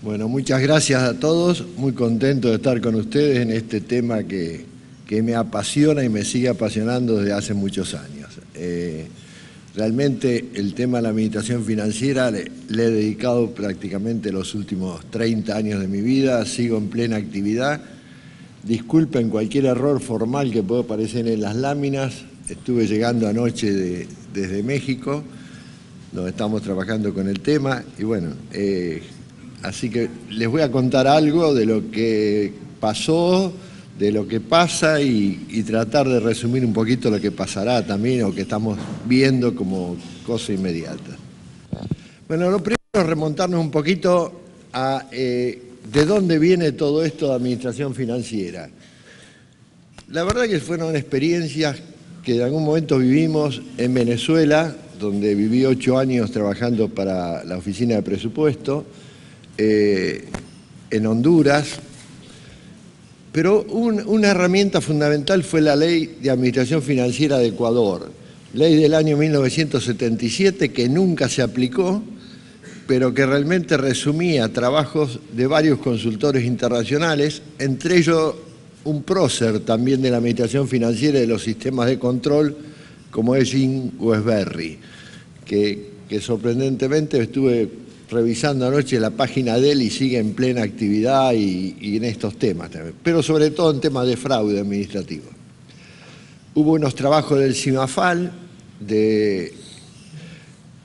Bueno, muchas gracias a todos. Muy contento de estar con ustedes en este tema que me apasiona y me sigue apasionando desde hace muchos años. Realmente el tema de la administración financiera le he dedicado prácticamente los últimos 30 años de mi vida. Sigo en plena actividad. Disculpen cualquier error formal que pueda aparecer en las láminas. Estuve llegando anoche desde México, donde estamos trabajando con el tema. Y bueno, así que les voy a contar algo de lo que pasó, de lo que pasa y tratar de resumir un poquito lo que pasará también o que estamos viendo como cosa inmediata. Bueno, lo primero es remontarnos un poquito a de dónde viene todo esto de administración financiera. La verdad que fueron experiencias que en algún momento vivimos en Venezuela, donde viví 8 años trabajando para la oficina de presupuesto, en Honduras, pero una herramienta fundamental fue la Ley de Administración Financiera de Ecuador, ley del año 1977 que nunca se aplicó, pero que realmente resumía trabajos de varios consultores internacionales, entre ellos un prócer también de la Administración Financiera y de los sistemas de control, como es Jim Westbury, que sorprendentemente estuve revisando anoche la página de él y sigue en plena actividad y en estos temas también, pero sobre todo en temas de fraude administrativo. Hubo unos trabajos del CIMAFAL,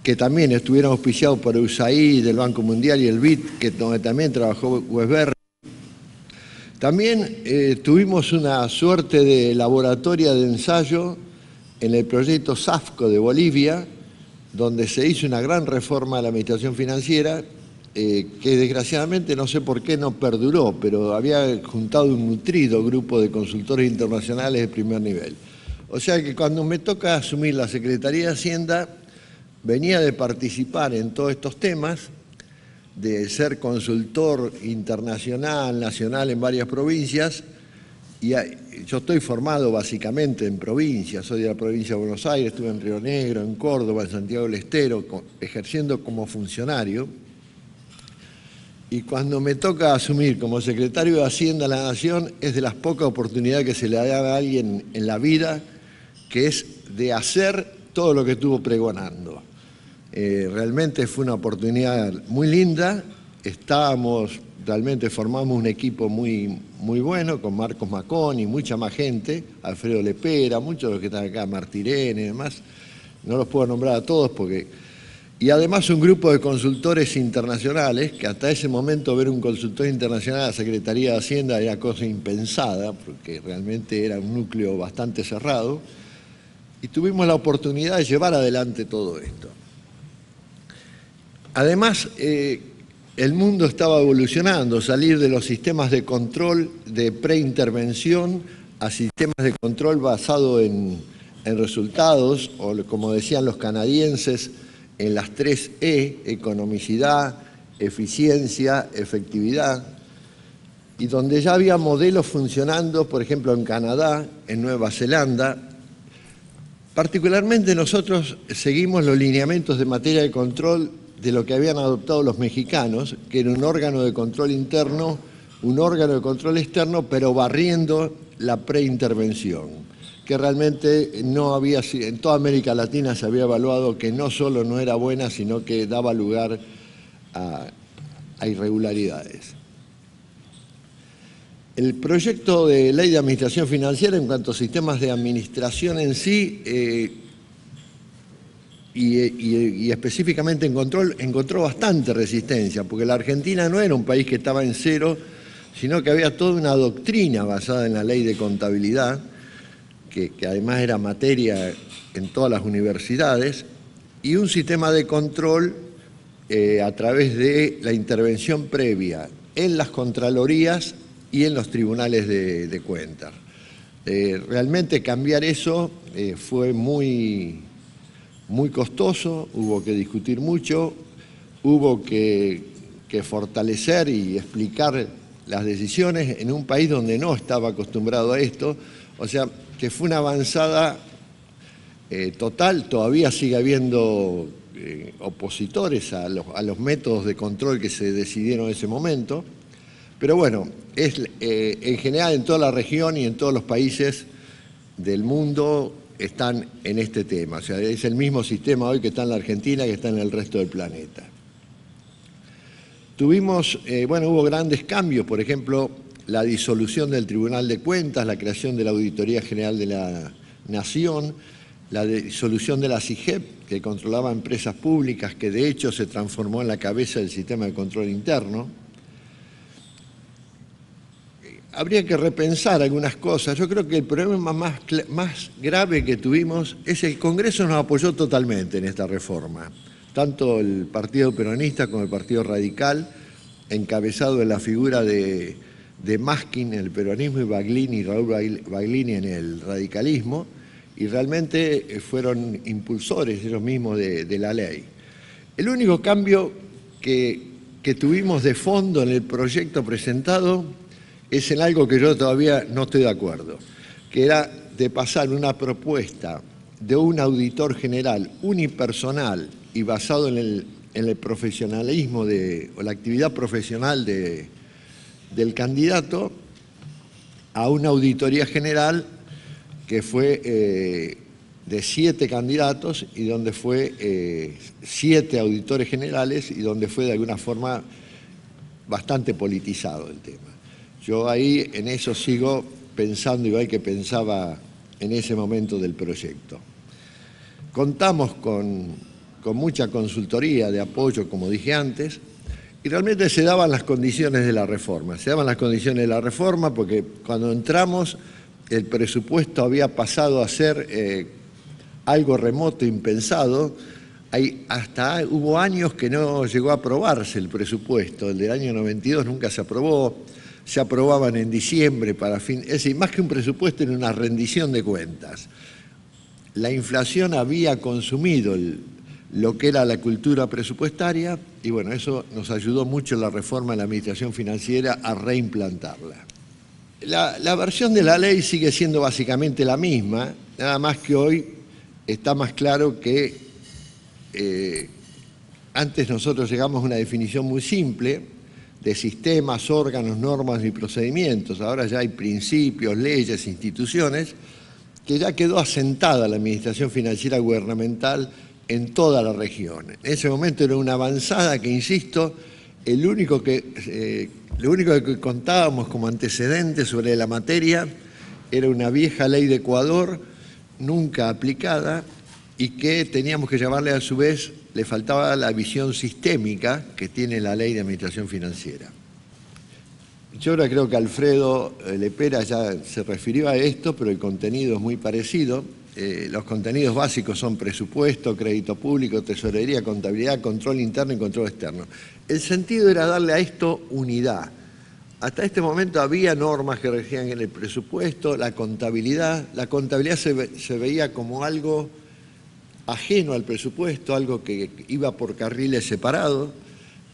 que también estuvieron auspiciados por USAID, del Banco Mundial y el BID, donde también trabajó Westbury. También tuvimos una suerte de laboratorio de ensayo en el proyecto SAFCO de Bolivia, donde se hizo una gran reforma de la administración financiera, que desgraciadamente no sé por qué no perduró, pero había juntado un nutrido grupo de consultores internacionales de primer nivel. O sea que cuando me toca asumir la Secretaría de Hacienda, venía de participar en todos estos temas, de ser consultor internacional, nacional en varias provincias, y yo estoy formado básicamente en provincias, soy de la provincia de Buenos Aires, estuve en Río Negro, en Córdoba, en Santiago del Estero, ejerciendo como funcionario. Y cuando me toca asumir como secretario de Hacienda de la Nación, es de las pocas oportunidades que se le da a alguien en la vida, que es de hacer todo lo que estuvo pregonando. Realmente fue una oportunidad muy linda. Realmente formamos un equipo muy bueno, con Marcos Macón y mucha más gente, Alfredo Lepera, muchos de los que están acá, Martirén y demás. No los puedo nombrar a todos porque... Y además un grupo de consultores internacionales, que hasta ese momento ver un consultor internacional a la Secretaría de Hacienda era cosa impensada, porque realmente era un núcleo bastante cerrado, y tuvimos la oportunidad de llevar adelante todo esto. Además, el mundo estaba evolucionando, salir de los sistemas de control de preintervención a sistemas de control basado en resultados, o como decían los canadienses, en las 3E, economicidad, eficiencia, efectividad, y donde ya había modelos funcionando, por ejemplo, en Canadá, en Nueva Zelanda. Particularmente nosotros seguimos los lineamientos de materia de control de lo que habían adoptado los mexicanos, que era un órgano de control interno, un órgano de control externo, pero barriendo la preintervención, que realmente no había, en toda América Latina se había evaluado que no solo no era buena, sino que daba lugar a irregularidades. El proyecto de ley de administración financiera en cuanto a sistemas de administración en sí y específicamente en control, encontró bastante resistencia, porque la Argentina no era un país que estaba en cero, sino que había toda una doctrina basada en la ley de contabilidad, que además era materia en todas las universidades, y un sistema de control a través de la intervención previa en las contralorías y en los tribunales de cuentas. Realmente cambiar eso fue muy costoso, hubo que discutir mucho, hubo que fortalecer y explicar las decisiones en un país donde no estaba acostumbrado a esto, o sea, que fue una avanzada total. Todavía sigue habiendo opositores a los métodos de control que se decidieron en ese momento. Pero bueno, en general en toda la región y en todos los países del mundo están en este tema. O sea, es el mismo sistema hoy que está en la Argentina, que está en el resto del planeta. Hubo grandes cambios, por ejemplo, la disolución del Tribunal de Cuentas, la creación de la Auditoría General de la Nación, la disolución de la SIGEP, que controlaba empresas públicas, que de hecho se transformó en la cabeza del sistema de control interno. Habría que repensar algunas cosas. Yo creo que el problema más grave que tuvimos es que el Congreso nos apoyó totalmente en esta reforma, tanto el Partido Peronista como el Partido Radical, encabezado en la figura de Maskin en el peronismo y Raúl Baglini en el radicalismo, y realmente fueron impulsores ellos mismos de la ley. El único cambio que tuvimos de fondo en el proyecto presentado es en algo que yo todavía no estoy de acuerdo, que era de pasar una propuesta de un auditor general unipersonal y basado en el profesionalismo o la actividad profesional del candidato a una auditoría general que fue de 7 candidatos y donde fue 7 auditores generales y donde fue de alguna forma bastante politizado el tema. Yo ahí en eso sigo pensando igual que pensaba en ese momento del proyecto. Contamos con mucha consultoría de apoyo, como dije antes, y realmente se daban las condiciones de la reforma. Se daban las condiciones de la reforma porque cuando entramos el presupuesto había pasado a ser algo remoto, impensado. Hubo años que no llegó a aprobarse el presupuesto. El del año 92 nunca se aprobó. Se aprobaban en diciembre para fin. Es decir, más que un presupuesto, era una rendición de cuentas. La inflación había consumido lo que era la cultura presupuestaria y bueno, eso nos ayudó mucho en la reforma de la administración financiera a reimplantarla. La versión de la ley sigue siendo básicamente la misma, nada más que hoy está más claro que antes nosotros llegamos a una definición muy simple de sistemas, órganos, normas y procedimientos. Ahora ya hay principios, leyes, instituciones, que ya quedó asentada la administración financiera gubernamental en toda la región. En ese momento era una avanzada que, insisto, lo único que contábamos como antecedente sobre la materia era una vieja ley de Ecuador, nunca aplicada, y que teníamos que llamarle a su vez, le faltaba la visión sistémica que tiene la ley de administración financiera. Yo ahora creo que Alfredo Lepera ya se refirió a esto, pero el contenido es muy parecido. Los contenidos básicos son presupuesto, crédito público, tesorería, contabilidad, control interno y control externo. El sentido era darle a esto unidad. Hasta este momento había normas que regían en el presupuesto, la contabilidad. La contabilidad se veía como algo ajeno al presupuesto, algo que iba por carriles separados.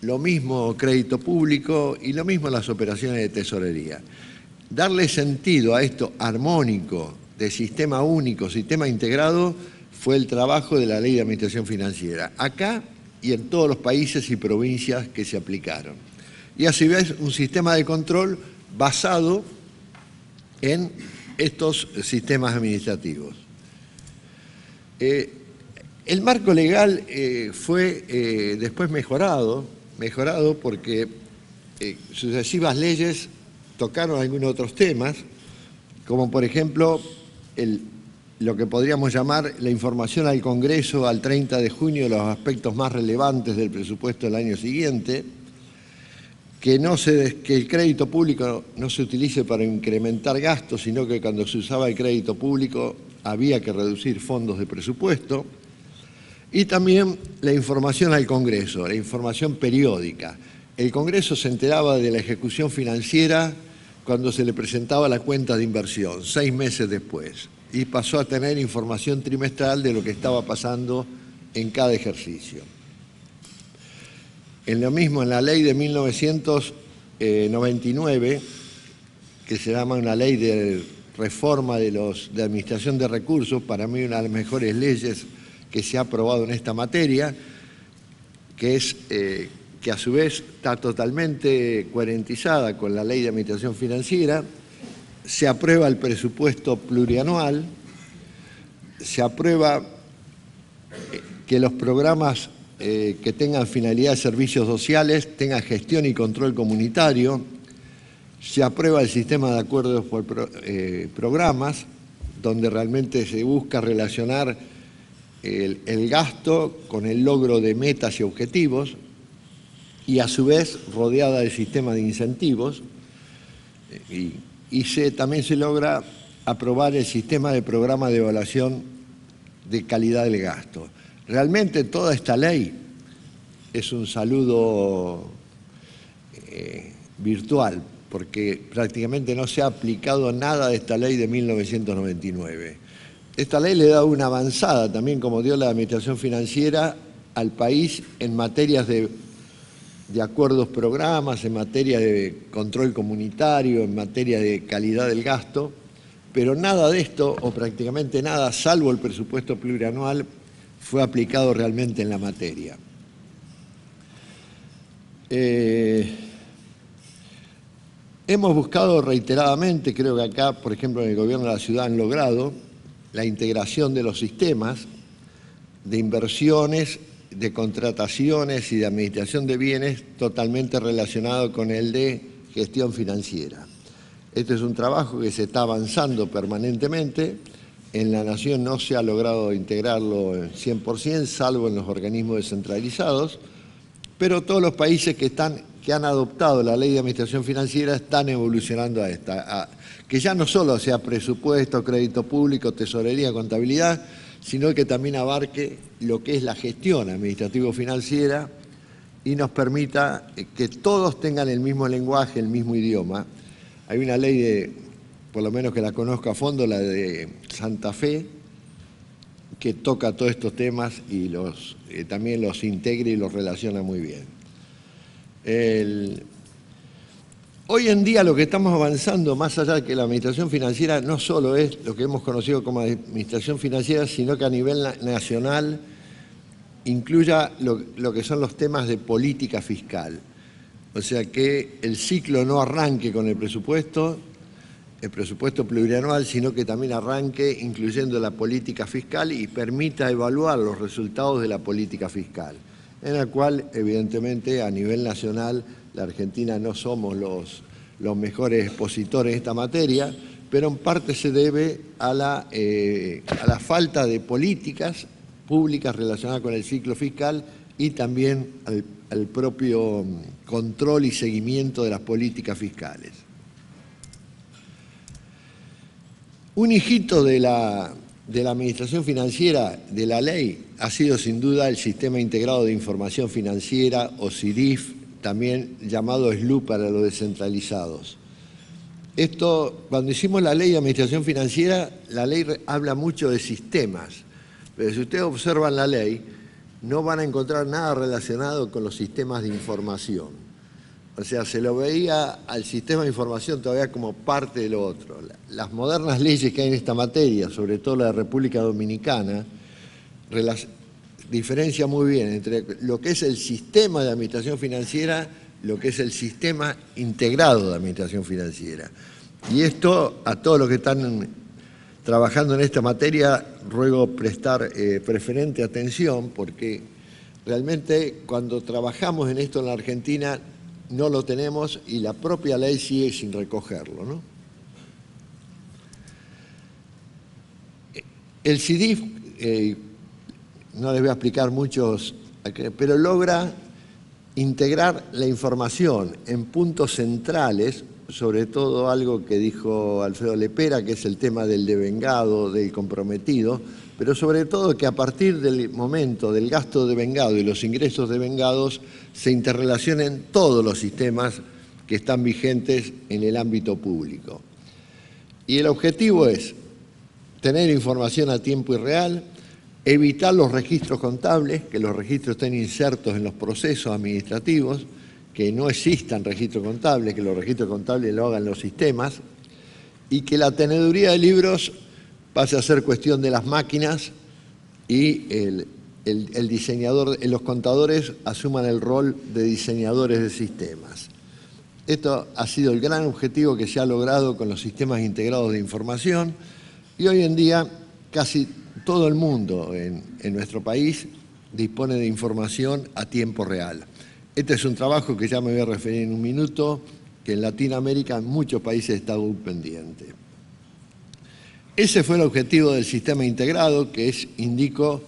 Lo mismo crédito público y lo mismo las operaciones de tesorería. Darle sentido a esto armónico, de sistema único, sistema integrado, fue el trabajo de la Ley de Administración Financiera, acá y en todos los países y provincias que se aplicaron. Y a su vez un sistema de control basado en estos sistemas administrativos. El marco legal fue después mejorado porque sucesivas leyes tocaron algunos otros temas, como por ejemplo lo que podríamos llamar la información al Congreso al 30 de junio de los aspectos más relevantes del presupuesto del año siguiente, que el crédito público no se utilice para incrementar gastos, sino que cuando se usaba el crédito público había que reducir fondos de presupuesto, y también la información al Congreso, la información periódica. El Congreso se enteraba de la ejecución financiera cuando se le presentaba la cuenta de inversión, 6 meses después, y pasó a tener información trimestral de lo que estaba pasando en cada ejercicio. En lo mismo, en la ley de 1999, que se llama una ley de reforma de administración de recursos, para mí una de las mejores leyes que se ha aprobado en esta materia, que a su vez está totalmente coherentizada con la Ley de Administración Financiera. Se aprueba el presupuesto plurianual, se aprueba que los programas que tengan finalidad de servicios sociales tengan gestión y control comunitario, se aprueba el sistema de acuerdos por programas, donde realmente se busca relacionar el gasto con el logro de metas y objetivos, y a su vez rodeada del sistema de incentivos, también se logra aprobar el sistema de programa de evaluación de calidad del gasto. Realmente toda esta ley es un saludo virtual, porque prácticamente no se ha aplicado nada de esta ley de 1999. Esta ley le da una avanzada también, como dio la Administración Financiera, al país en materias de acuerdos programas, en materia de control comunitario, en materia de calidad del gasto, pero nada de esto, o prácticamente nada, salvo el presupuesto plurianual, fue aplicado realmente en la materia. Hemos buscado reiteradamente, creo que acá, por ejemplo, en el Gobierno de la Ciudad han logrado la integración de los sistemas de inversiones, de contrataciones y de administración de bienes totalmente relacionado con el de gestión financiera. Este es un trabajo que se está avanzando permanentemente. En la Nación no se ha logrado integrarlo en 100%, salvo en los organismos descentralizados, pero todos los países que han adoptado la Ley de Administración Financiera están evolucionando a esta, que ya no solo sea presupuesto, crédito público, tesorería, contabilidad, sino que también abarque lo que es la gestión administrativo-financiera y nos permita que todos tengan el mismo lenguaje, el mismo idioma. Hay una ley, por lo menos que la conozco a fondo, la de Santa Fe, que toca todos estos temas y también los integra y los relaciona muy bien. Hoy en día lo que estamos avanzando, más allá de que la administración financiera no solo es lo que hemos conocido como administración financiera, sino que a nivel nacional incluya lo que son los temas de política fiscal. O sea, que el ciclo no arranque con el presupuesto plurianual, sino que también arranque incluyendo la política fiscal y permita evaluar los resultados de la política fiscal, en la cual, evidentemente, a nivel nacional, la Argentina no somos los mejores expositores de esta materia, pero en parte se debe a la falta de políticas públicas relacionadas con el ciclo fiscal y también al propio control y seguimiento de las políticas fiscales. Un hijito de la administración financiera, de la ley, ha sido sin duda el Sistema Integrado de Información Financiera, o SIDIF, también llamado SLU para los descentralizados. Esto, cuando hicimos la ley de administración financiera, la ley habla mucho de sistemas, pero si ustedes observan la ley, no van a encontrar nada relacionado con los sistemas de información. O sea, se lo veía al sistema de información todavía como parte de lo otro. Las modernas leyes que hay en esta materia, sobre todo la de República Dominicana, diferencia muy bien entre lo que es el sistema de administración financiera, lo que es el sistema integrado de administración financiera. Y esto, a todos los que están trabajando en esta materia, ruego prestar preferente atención, porque realmente cuando trabajamos en esto en la Argentina no lo tenemos y la propia ley sigue sin recogerlo, ¿no? El SIDIF, no les voy a explicar muchos, pero logra integrar la información en puntos centrales, sobre todo algo que dijo Alfredo Lepera, que es el tema del devengado, del comprometido, pero sobre todo que a partir del momento del gasto devengado y los ingresos devengados se interrelacionen todos los sistemas que están vigentes en el ámbito público. Y el objetivo es tener información a tiempo y real, evitar los registros contables, que los registros estén insertos en los procesos administrativos, que no existan registros contables, que los registros contables lo hagan los sistemas, y que la teneduría de libros pase a ser cuestión de las máquinas y el diseñador, los contadores asuman el rol de diseñadores de sistemas. Esto ha sido el gran objetivo que se ha logrado con los sistemas integrados de información y hoy en día casi todo el mundo en nuestro país dispone de información a tiempo real. Este es un trabajo que ya me voy a referir en un minuto, que en Latinoamérica en muchos países está aún pendiente. Ese fue el objetivo del sistema integrado, que es, indico,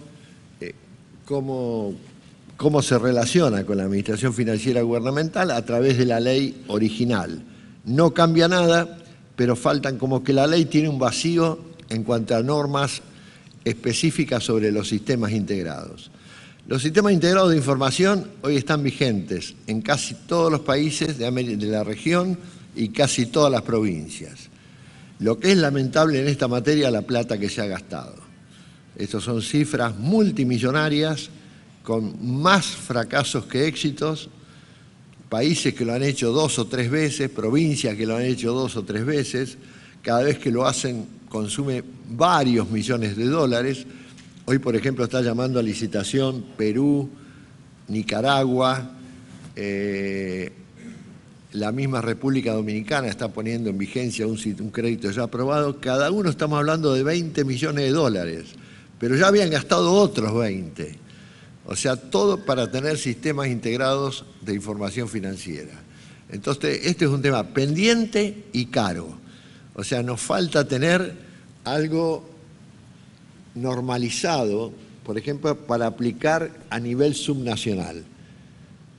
cómo se relaciona con la administración financiera gubernamental a través de la ley original. No cambia nada, pero faltan, como que la ley tiene un vacío en cuanto a normas específicas sobre los sistemas integrados. Los sistemas integrados de información hoy están vigentes en casi todos los países de la región y casi todas las provincias. Lo que es lamentable en esta materia es la plata que se ha gastado. Estas son cifras multimillonarias con más fracasos que éxitos, países que lo han hecho 2 o 3 veces, provincias que lo han hecho 2 o 3 veces, cada vez que lo hacen consume varios millones de dólares. Hoy, por ejemplo, está llamando a licitación Perú, Nicaragua, la misma República Dominicana está poniendo en vigencia un crédito ya aprobado. Cada uno estamos hablando de 20 millones de dólares, pero ya habían gastado otros 20. O sea, todo para tener sistemas integrados de información financiera. Entonces, este es un tema pendiente y caro. O sea, nos falta tener algo normalizado, por ejemplo, para aplicar a nivel subnacional.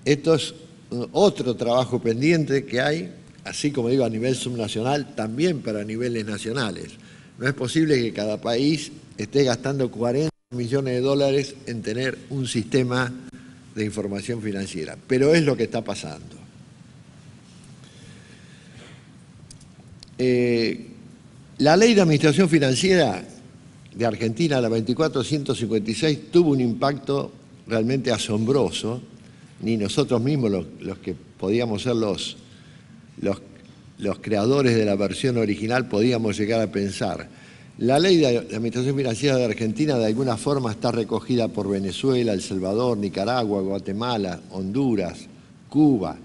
Esto es otro trabajo pendiente que hay, así como digo, a nivel subnacional, también para niveles nacionales. No es posible que cada país esté gastando 40 millones de dólares en tener un sistema de información financiera, pero es lo que está pasando. La Ley de Administración Financiera de Argentina, la 24.156, tuvo un impacto realmente asombroso. Ni nosotros mismos, los que podíamos ser los creadores de la versión original, podíamos llegar a pensar. La Ley de Administración Financiera de Argentina de alguna forma está recogida por Venezuela, El Salvador, Nicaragua, Guatemala, Honduras, Cuba,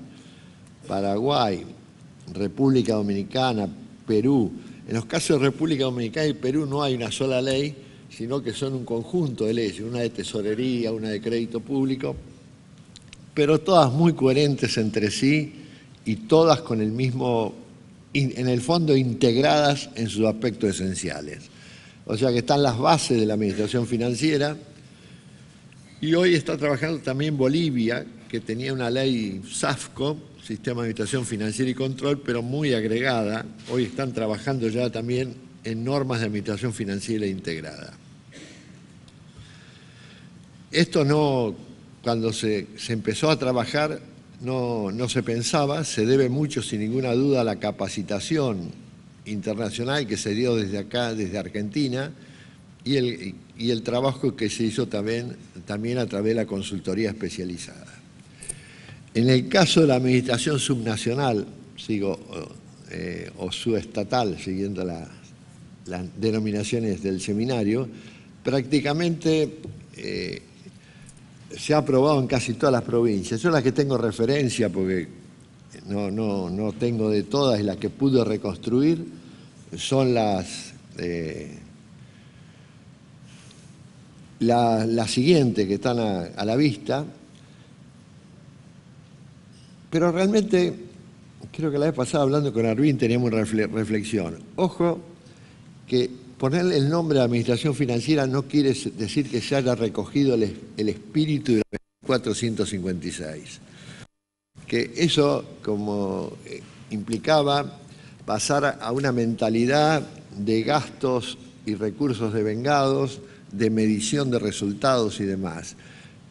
Paraguay, República Dominicana, Perú. En los casos de República Dominicana y Perú no hay una sola ley, sino que son un conjunto de leyes, una de tesorería, una de crédito público, pero todas muy coherentes entre sí y todas con el mismo, en el fondo integradas en sus aspectos esenciales. O sea que están las bases de la administración financiera y hoy está trabajando también Bolivia, que tenía una ley SAFCO, Sistema de Administración Financiera y Control, pero muy agregada. Hoy están trabajando ya también en normas de administración financiera integrada. Esto no, cuando se empezó a trabajar, no se pensaba, se debe mucho, sin ninguna duda, a la capacitación internacional que se dio desde acá, desde Argentina, y el trabajo que se hizo también a través de la consultoría especializada. En el caso de la administración subnacional, o subestatal, siguiendo las denominaciones del seminario, prácticamente se ha aprobado en casi todas las provincias. Yo las que tengo referencia, porque no tengo de todas, y las que pude reconstruir, son las siguientes que están a la vista. Pero realmente, creo que la vez pasada hablando con Arvin teníamos una reflexión. Ojo que ponerle el nombre de administración financiera no quiere decir que se haya recogido el espíritu de la 2456. Que eso como implicaba pasar a una mentalidad de gastos y recursos devengados, de medición de resultados y demás,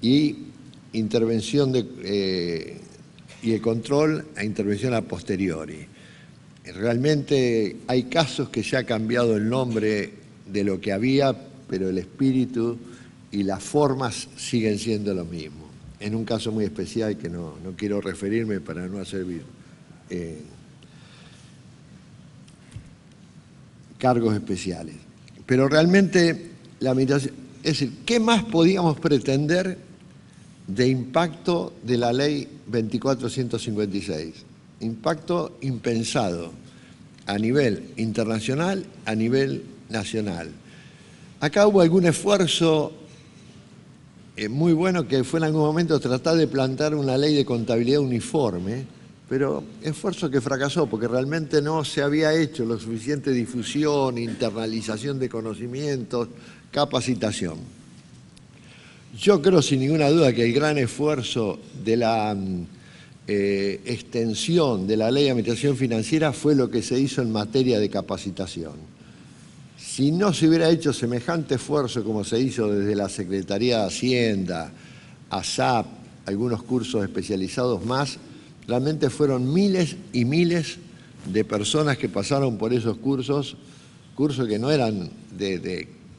y intervención y el control a intervención a posteriori. Realmente hay casos que se ha cambiado el nombre de lo que había, pero el espíritu y las formas siguen siendo lo mismo. En un caso muy especial que no quiero referirme para no hacer cargos especiales. Pero realmente la administración, Es decir, ¿qué más podíamos pretender de impacto de la ley 2456? Impacto impensado a nivel internacional, a nivel nacional. Acá hubo algún esfuerzo muy bueno que fue en algún momento tratar de plantear una ley de contabilidad uniforme, pero esfuerzo que fracasó porque realmente no se había hecho lo suficiente difusión, internalización de conocimientos, capacitación. Yo creo sin ninguna duda que el gran esfuerzo de la extensión de la Ley de Administración Financiera fue lo que se hizo en materia de capacitación. Si no se hubiera hecho semejante esfuerzo como se hizo desde la Secretaría de Hacienda, ASAP, algunos cursos especializados más, realmente fueron miles y miles de personas que pasaron por esos cursos que no eran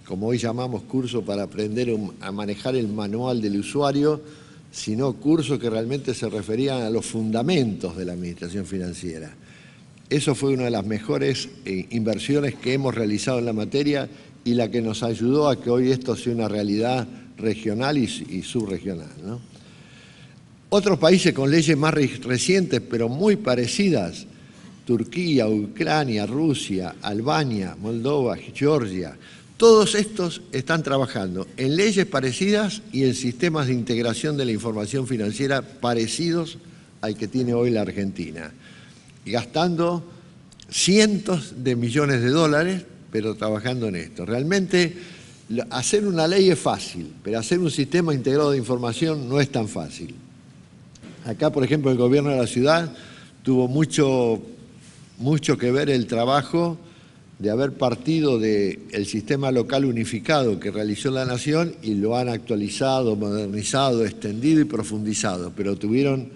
como hoy llamamos cursos para aprender a manejar el manual del usuario, sino cursos que realmente se referían a los fundamentos de la administración financiera. Eso fue una de las mejores inversiones que hemos realizado en la materia y la que nos ayudó a que hoy esto sea una realidad regional y subregional, ¿no? Otros países con leyes más recientes, pero muy parecidas, Turquía, Ucrania, Rusia, Albania, Moldova, Georgia, todos estos están trabajando en leyes parecidas y en sistemas de integración de la información financiera parecidos al que tiene hoy la Argentina, y gastando cientos de millones de dólares, pero trabajando en esto. Realmente hacer una ley es fácil, pero hacer un sistema integrado de información no es tan fácil. Acá, por ejemplo, el gobierno de la ciudad tuvo mucho que ver el trabajo de haber partido del sistema local unificado que realizó la Nación y lo han actualizado, modernizado, extendido y profundizado, pero tuvieron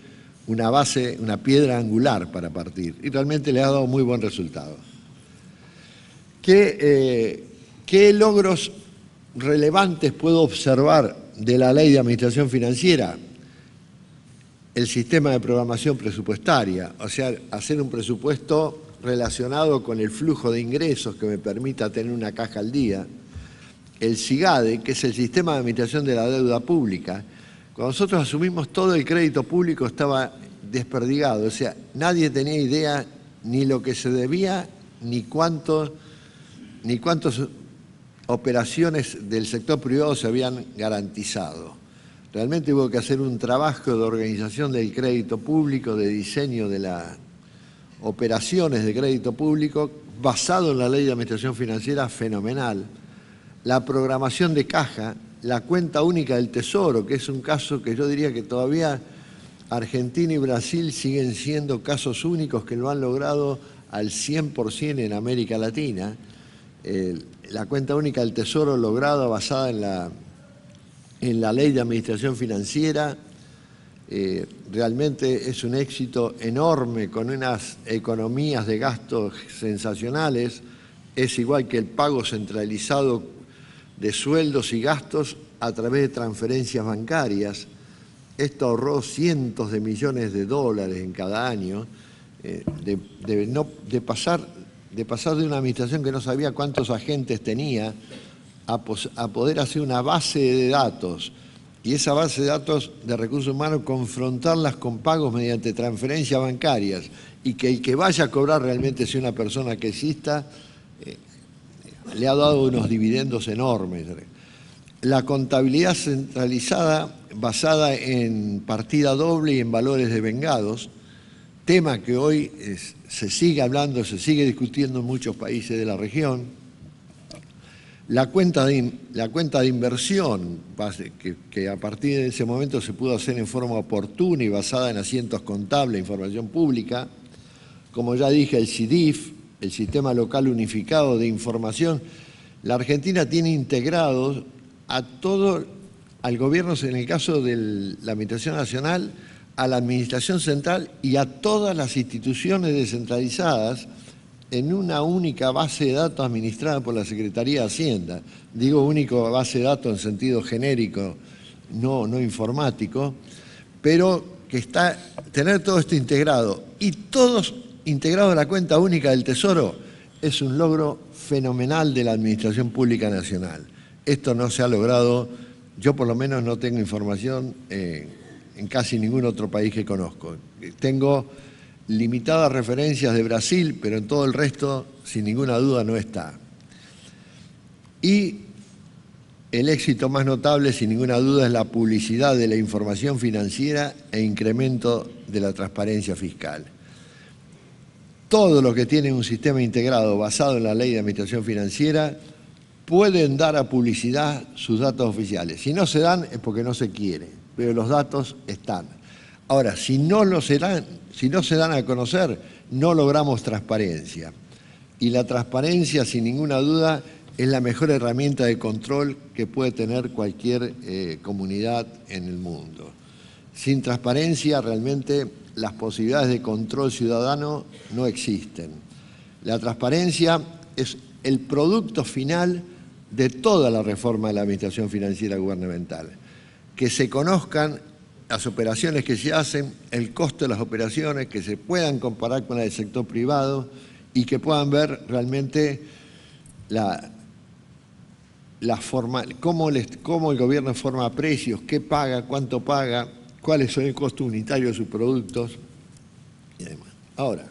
una base, una piedra angular para partir y realmente le ha dado muy buen resultado. ¿Qué logros relevantes puedo observar de la Ley de Administración Financiera? El sistema de programación presupuestaria, o sea, hacer un presupuesto relacionado con el flujo de ingresos que me permita tener una caja al día. El SIGADE, que es el Sistema de Administración de la Deuda Pública. Cuando nosotros asumimos todo el crédito público estaba desperdigado, o sea, nadie tenía idea ni lo que se debía, ni cuántas operaciones del sector privado se habían garantizado. Realmente hubo que hacer un trabajo de organización del crédito público, de diseño de las operaciones de crédito público, basado en la Ley de Administración Financiera, fenomenal. La programación de caja, la cuenta única del Tesoro, que es un caso que yo diría que todavía Argentina y Brasil siguen siendo casos únicos que lo han logrado al 100% en América Latina. La cuenta única del Tesoro lograda basada en la Ley de Administración Financiera, realmente es un éxito enorme con unas economías de gastos sensacionales. Es igual que el pago centralizado de sueldos y gastos a través de transferencias bancarias. Esto ahorró cientos de millones de dólares en cada año, de pasar de una administración que no sabía cuántos agentes tenía a poder hacer una base de datos, y esa base de datos de recursos humanos confrontarlas con pagos mediante transferencias bancarias, y que el que vaya a cobrar realmente sea una persona que exista, le ha dado unos dividendos enormes. La contabilidad centralizada basada en partida doble y en valores devengados, tema que hoy se sigue hablando, se sigue discutiendo en muchos países de la región. La cuenta de inversión, que a partir de ese momento se pudo hacer en forma oportuna y basada en asientos contables, información pública. Como ya dije, el SIDIF, el Sistema Local Unificado de Información. La Argentina tiene integrados al gobierno, en el caso de la Administración Nacional, a la Administración Central y a todas las instituciones descentralizadas en una única base de datos administrada por la Secretaría de Hacienda. Digo única base de datos en sentido genérico, no informático, pero que tener todo esto integrado y todos integrados en la cuenta única del Tesoro es un logro fenomenal de la Administración Pública Nacional. Esto no se ha logrado, yo por lo menos no tengo información en casi ningún otro país que conozco. Tengo limitadas referencias de Brasil, pero en todo el resto, sin ninguna duda, no está. Y el éxito más notable, sin ninguna duda, es la publicidad de la información financiera e incremento de la transparencia fiscal. Todo lo que tiene un sistema integrado basado en la ley de administración financiera pueden dar a publicidad sus datos oficiales. Si no se dan es porque no se quiere, pero los datos están. Ahora, si no se dan a conocer, no logramos transparencia. Y la transparencia, sin ninguna duda, es la mejor herramienta de control que puede tener cualquier comunidad en el mundo. Sin transparencia, realmente, las posibilidades de control ciudadano no existen. La transparencia es el producto final de toda la reforma de la administración financiera gubernamental. Que se conozcan las operaciones que se hacen, el costo de las operaciones, que se puedan comparar con las del sector privado y que puedan ver realmente cómo el gobierno forma precios, qué paga, cuánto paga, cuáles son el costo unitario de sus productos y demás. Ahora,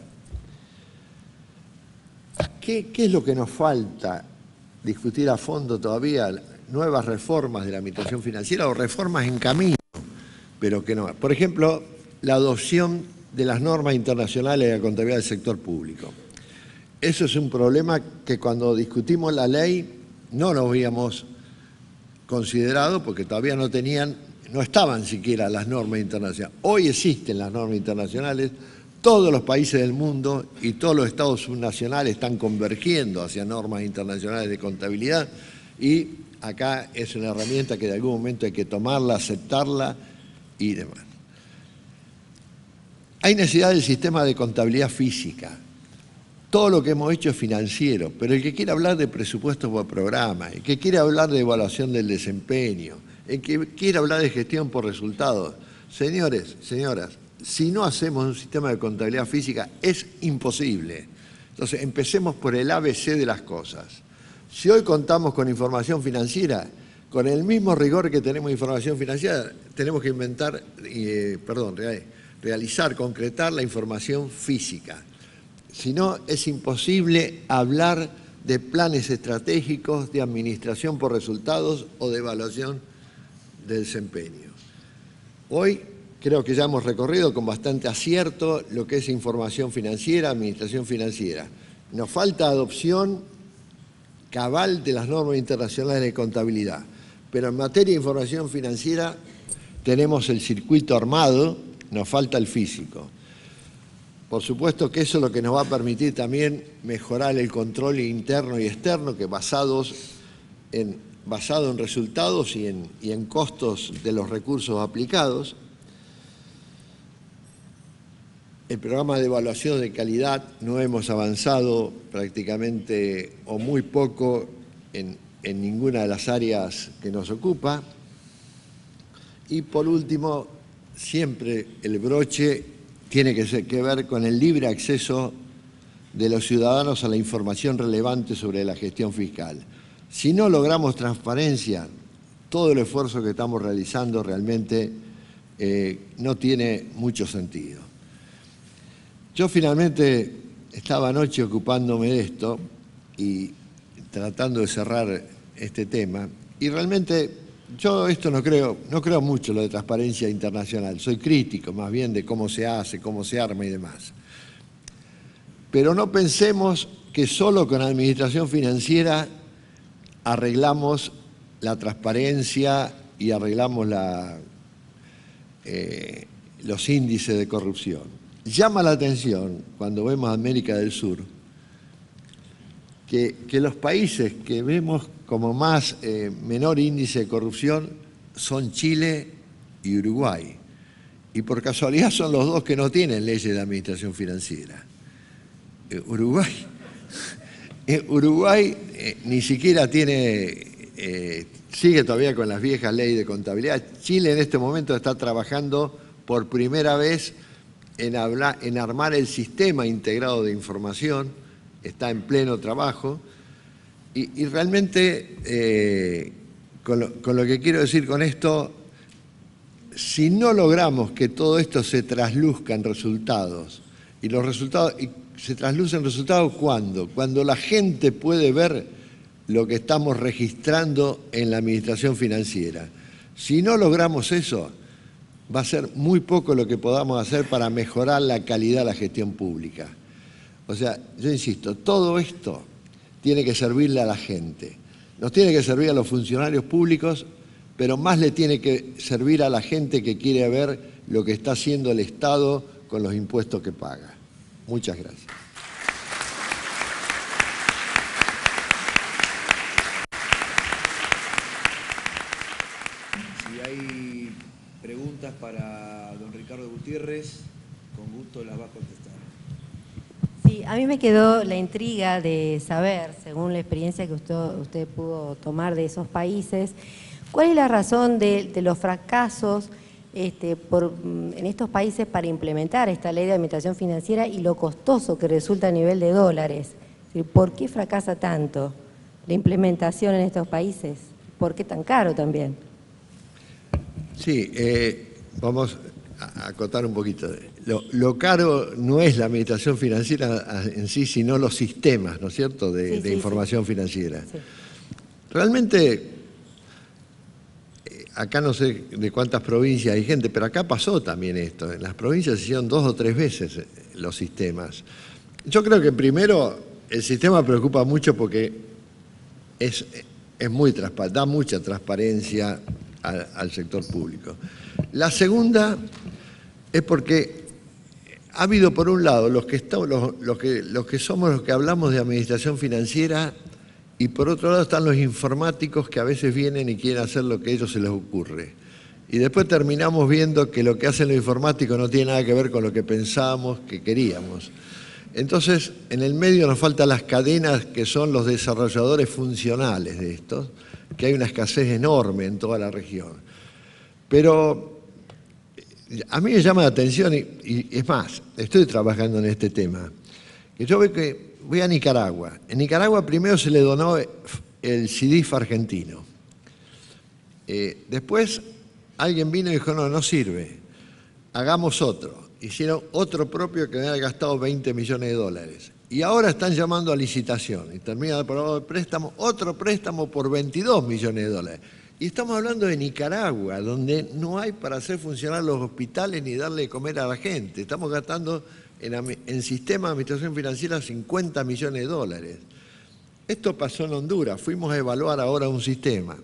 ¿qué es lo que nos falta discutir a fondo todavía? Nuevas reformas de la administración financiera o reformas en camino, pero que no. Por ejemplo, la adopción de las normas internacionales de la contabilidad del sector público. Eso es un problema que cuando discutimos la ley no lo habíamos considerado porque todavía no estaban siquiera las normas internacionales. Hoy existen las normas internacionales, todos los países del mundo y todos los estados subnacionales están convergiendo hacia normas internacionales de contabilidad y acá es una herramienta que de algún momento hay que tomarla, aceptarla y demás. Hay necesidad del sistema de contabilidad física. Todo lo que hemos hecho es financiero, pero el que quiere hablar de presupuestos por programa, el que quiere hablar de evaluación del desempeño, el que quiere hablar de gestión por resultados, señores, señoras, si no hacemos un sistema de contabilidad física es imposible. Entonces, empecemos por el ABC de las cosas. Si hoy contamos con información financiera, con el mismo rigor que tenemos información financiera, tenemos que realizar, concretar la información física. Si no, es imposible hablar de planes estratégicos, de administración por resultados o de evaluación de desempeño. Hoy creo que ya hemos recorrido con bastante acierto lo que es información financiera, administración financiera. Nos falta adopción cabal de las normas internacionales de contabilidad, pero en materia de información financiera tenemos el circuito armado, nos falta el físico. Por supuesto que eso es lo que nos va a permitir también mejorar el control interno y externo, que basado en resultados y en costos de los recursos aplicados. El programa de evaluación de calidad no hemos avanzado prácticamente o muy poco en ninguna de las áreas que nos ocupa. Y por último, siempre el broche tiene que ver con el libre acceso de los ciudadanos a la información relevante sobre la gestión fiscal. Si no logramos transparencia, todo el esfuerzo que estamos realizando realmente no tiene mucho sentido. Yo finalmente estaba anoche ocupándome de esto y tratando de cerrar este tema y realmente yo esto no creo mucho lo de transparencia internacional, soy crítico más bien de cómo se hace, cómo se arma y demás. Pero no pensemos que solo con administración financiera arreglamos la transparencia y arreglamos los índices de corrupción. Llama la atención cuando vemos a América del Sur que los países que vemos como menor índice de corrupción son Chile y Uruguay. Y por casualidad son los dos que no tienen leyes de administración financiera. Uruguay ni siquiera sigue todavía con las viejas leyes de contabilidad. Chile en este momento está trabajando por primera vez en armar el sistema integrado de información, está en pleno trabajo. Y realmente con lo que quiero decir con esto, si no logramos que todo esto se trasluzca en resultados, y los resultados, y se traslucen resultados ¿cuándo? Cuando la gente puede ver lo que estamos registrando en la administración financiera. Si no logramos eso, va a ser muy poco lo que podamos hacer para mejorar la calidad de la gestión pública. O sea, yo insisto, todo esto tiene que servirle a la gente. Nos tiene que servir a los funcionarios públicos, pero más le tiene que servir a la gente que quiere ver lo que está haciendo el Estado con los impuestos que paga. Muchas gracias. Si hay preguntas para don Ricardo Gutiérrez, con gusto las va a contestar. Sí, a mí me quedó la intriga de saber, según la experiencia que usted pudo tomar de esos países, ¿cuál es la razón de los fracasos en estos países para implementar esta ley de administración financiera y lo costoso que resulta a nivel de dólares? ¿Por qué fracasa tanto la implementación en estos países? ¿Por qué tan caro también? Sí, vamos a acotar un poquito. Lo caro no es la administración financiera en sí, sino los sistemas, ¿no es cierto?, de información financiera. Sí. Realmente, acá no sé de cuántas provincias hay gente, pero acá pasó también esto. En las provincias se hicieron 2 o 3 veces los sistemas. Yo creo que primero el sistema preocupa mucho porque es muy transparente, da mucha transparencia al sector público. La segunda es porque ha habido, por un lado, los que somos los que hablamos de administración financiera, y por otro lado están los informáticos que a veces vienen y quieren hacer lo que a ellos se les ocurre. Y después terminamos viendo que lo que hacen los informáticos no tiene nada que ver con lo que pensábamos que queríamos. Entonces, en el medio nos faltan las cadenas que son los desarrolladores funcionales de estos, que hay una escasez enorme en toda la región. Pero a mí me llama la atención, y es más, estoy trabajando en este tema, que yo veo que voy a Nicaragua. En Nicaragua primero se le donó el CIDIF argentino. Después alguien vino y dijo, no sirve, hagamos otro. Hicieron otro propio que había gastado 20 millones de dólares. Y ahora están llamando a licitación y termina de aprobar el préstamo, otro préstamo por 22 millones de dólares. Y estamos hablando de Nicaragua, donde no hay para hacer funcionar los hospitales ni darle de comer a la gente. Estamos gastando en sistema de administración financiera 50 millones de dólares. Esto pasó en Honduras, fuimos a evaluar ahora un sistema.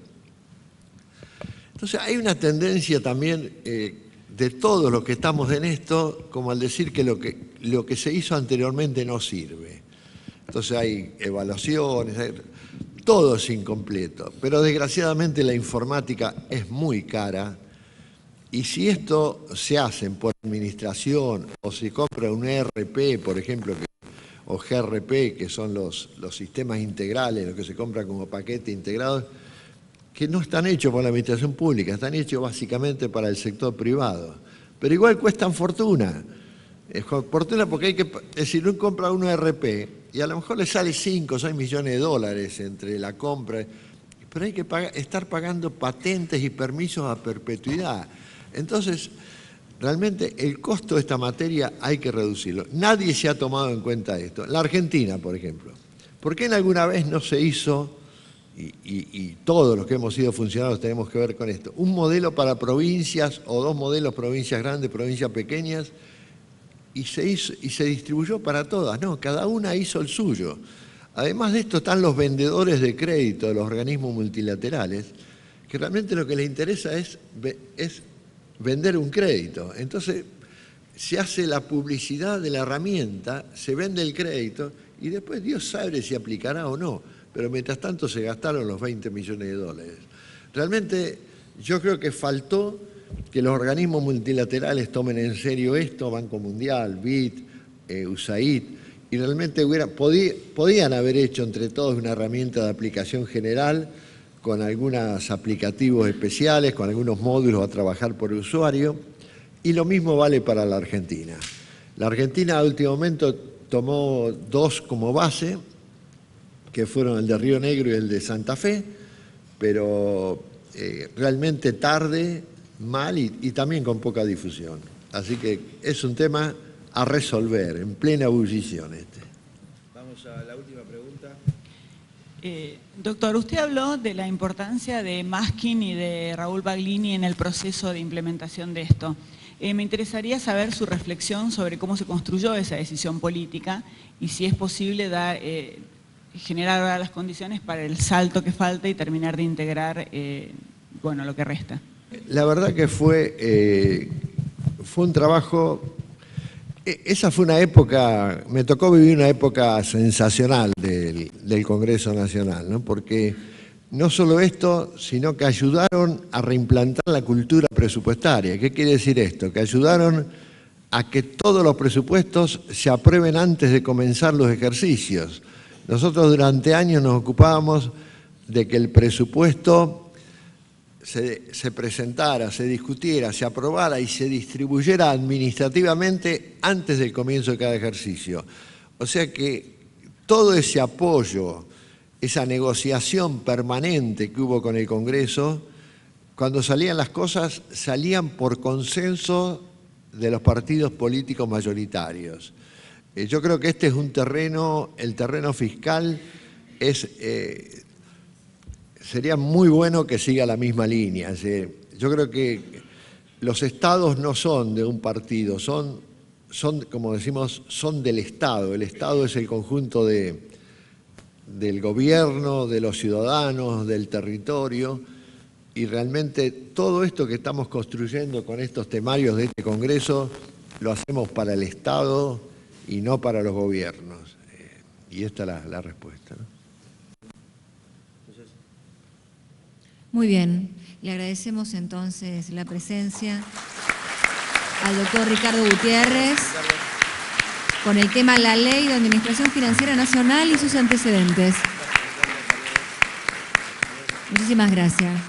Entonces hay una tendencia también de todos los que estamos en esto, como al decir que lo que se hizo anteriormente no sirve. Entonces hay evaluaciones, todo es incompleto, pero desgraciadamente la informática es muy cara. Y si esto se hace por administración o se compra un ERP, por ejemplo, o GRP, que son los sistemas integrales, los que se compran como paquete integrado, que no están hechos por la administración pública, están hechos básicamente para el sector privado. Pero igual cuestan fortuna. Es fortuna porque hay que, es decir, uno compra un ERP y a lo mejor le sale 5 o 6 millones de dólares entre la compra, pero hay que estar pagando patentes y permisos a perpetuidad. Entonces, realmente el costo de esta materia hay que reducirlo. Nadie se ha tomado en cuenta esto. La Argentina, por ejemplo. ¿Por qué en alguna vez no se hizo, y todos los que hemos sido funcionarios tenemos que ver con esto, un modelo para provincias o 2 modelos, provincias grandes, provincias pequeñas, y se distribuyó para todas? No, cada una hizo el suyo. Además de esto están los vendedores de crédito de los organismos multilaterales, que realmente lo que les interesa es vender un crédito. Entonces se hace la publicidad de la herramienta, se vende el crédito y después Dios sabe si aplicará o no. Pero mientras tanto se gastaron los 20 millones de dólares. Realmente yo creo que faltó que los organismos multilaterales tomen en serio esto, Banco Mundial, BID, USAID, y realmente podían haber hecho entre todos una herramienta de aplicación general con algunos aplicativos especiales, con algunos módulos a trabajar por usuario, y lo mismo vale para la Argentina. La Argentina a último momento tomó 2 como base, que fueron el de Río Negro y el de Santa Fe, pero realmente tarde, mal y también con poca difusión. Así que es un tema a resolver, en plena ebullición este. Vamos a la última pregunta. Doctor, usted habló de la importancia de Maskin y de Raúl Baglini en el proceso de implementación de esto. Me interesaría saber su reflexión sobre cómo se construyó esa decisión política y si es posible generar ahora las condiciones para el salto que falta y terminar de integrar bueno, lo que resta. La verdad que fue un trabajo. Esa fue una época, me tocó vivir una época sensacional del Congreso Nacional, ¿no? Porque no solo esto, sino que ayudaron a reimplantar la cultura presupuestaria. ¿Qué quiere decir esto? Que ayudaron a que todos los presupuestos se aprueben antes de comenzar los ejercicios. Nosotros durante años nos ocupábamos de que el presupuesto se presentara, se discutiera, se aprobara y se distribuyera administrativamente antes del comienzo de cada ejercicio. O sea que todo ese apoyo, esa negociación permanente que hubo con el Congreso, cuando salían las cosas, salían por consenso de los partidos políticos mayoritarios. Yo creo que este es un terreno, el terreno fiscal sería muy bueno que siga la misma línea. Yo creo que los estados no son de un partido, son como decimos, son del Estado. El Estado es el conjunto del gobierno, de los ciudadanos, del territorio, y realmente todo esto que estamos construyendo con estos temarios de este Congreso lo hacemos para el Estado y no para los gobiernos. Y esta es la respuesta, ¿no? Muy bien, le agradecemos entonces la presencia al doctor Ricardo Gutiérrez con el tema La Ley de Administración Financiera Nacional y sus antecedentes. Muchísimas gracias.